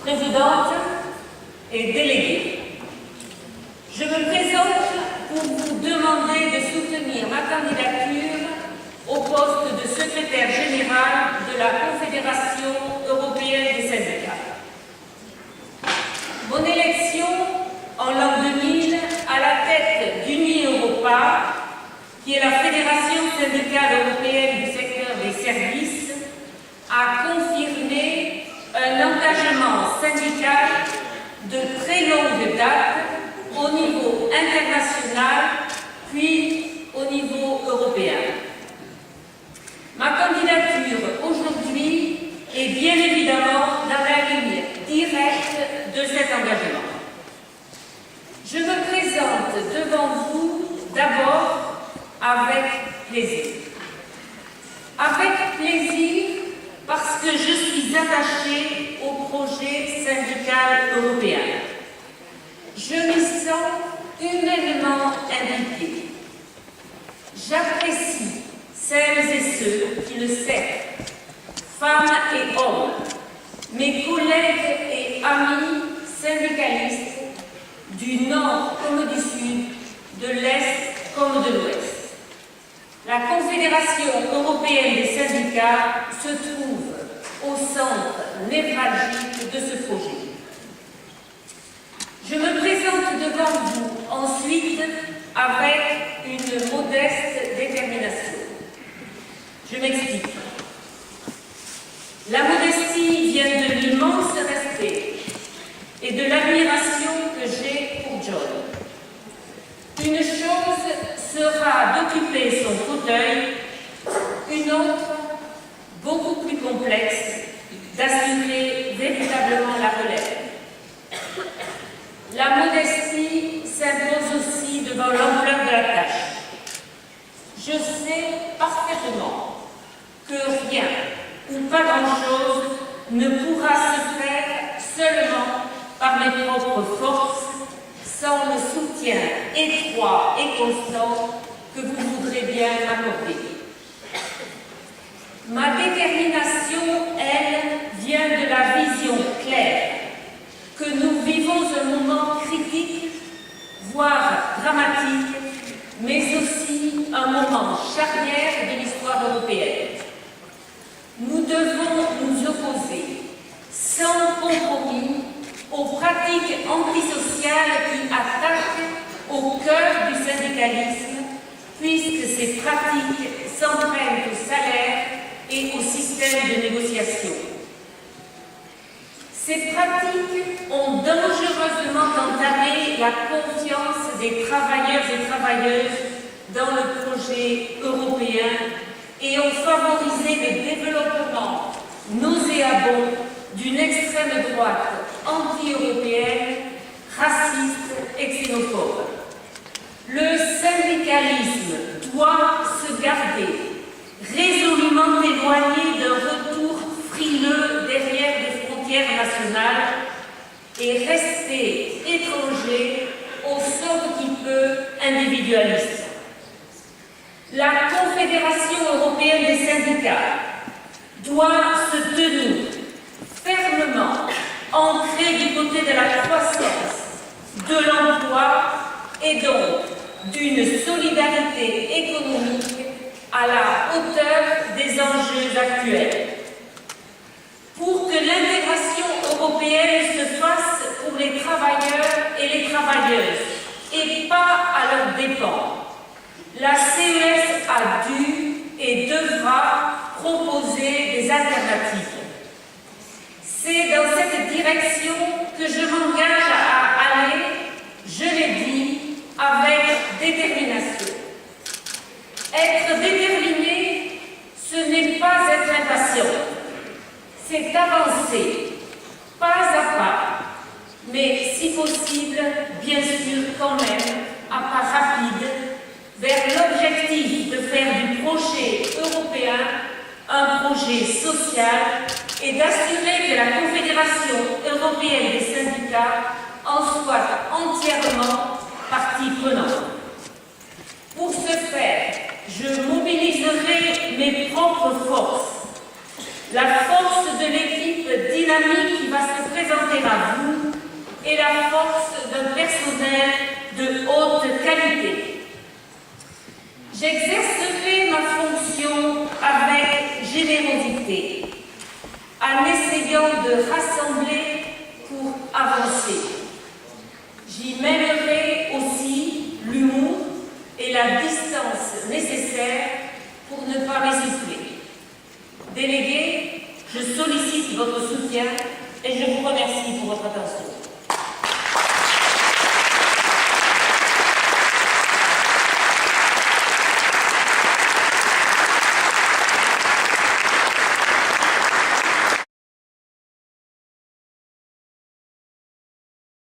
présidente et délégués. Je me présente pour vous demander de soutenir ma candidature au poste de secrétaire général de la Confédération européenne des syndicats. Mon élection en l'an 2000 à la tête d'Uni-Europa, qui est la Fédération syndicale européenne du secteur des services, a confirmé un engagement syndical de très longue date au niveau international, puis au niveau européen. Ma candidature aujourd'hui est bien évidemment dans la ligne directe de cet engagement. Je me présente devant vous d'abord avec plaisir. Avec plaisir parce que je suis attachée au projet syndical européen. Je m'y sens humainement impliquée. J'apprécie celles et ceux qui le servent, femmes et hommes, mes collègues et amis syndicalistes du Nord comme du Sud, de l'Est comme de l'Ouest. La Confédération européenne des syndicats se trouve au centre névralgique de ce projet. Je me présente devant vous ensuite avec une modeste détermination. Je m'explique. La modestie vient de l'immense respect et de l'admiration que j'ai pour John. Une chose sera d'occuper son fauteuil, une autre, beaucoup plus complexe, d'assurer véritablement la relève. La modestie s'impose aussi devant l'ampleur de la tâche. Je sais parfaitement que rien ou pas grand-chose ne pourra se faire seulement par mes propres forces, sans le soutien étroit et constant que vous voudrez bien m'accorder. Ma détermination, elle, vient de la vision claire que nous vivons un moment critique, voire dramatique, mais aussi un moment charnière de l'histoire européenne. Nous devons nous opposer sans compromis aux pratiques antisociales qui attaquent au cœur du syndicalisme, puisque ces pratiques s'entraînent au salaire et au système de négociation. Ces pratiques ont dangereusement entamé la confiance des travailleurs et travailleuses dans le projet européen et ont favorisé le développement nauséabond d'une extrême droite anti-européenne, raciste et xénophobe. Le syndicalisme doit se garder résolument éloigné d'un retour frileux derrière des frontières nationales et rester étranger au sort qui peut individualiste. La Confédération européenne des syndicats doit se tenir fermement ancrée du côté de la croissance, de l'emploi et donc d'une solidarité économique à la hauteur des enjeux actuels. Pour que l'intégration européenne se fasse pour les travailleurs et les travailleuses et pas à leurs dépens, la CES a dû et devra proposer des alternatives. C'est dans cette direction que je m'engage à aller, je l'ai dit, avec détermination. Être déterminé, ce n'est pas être impatient, c'est avancer, pas à pas, mais si possible, bien sûr quand même, à pas rapide, vers l'objectif de faire du projet européen un projet social et d'assurer que la Confédération européenne des syndicats en soit entièrement partie prenante. Pour ce faire, je mobiliserai mes propres forces, la force de l'équipe dynamique qui va se présenter présenter à vous est la force d'un personnel de haute qualité. J'exercerai ma fonction avec générosité, en essayant de rassembler pour avancer. J'y mêlerai aussi l'humour et la distance nécessaires pour ne pas m'essouffler. Délégués, je sollicite votre soutien et je vous remercie pour votre attention.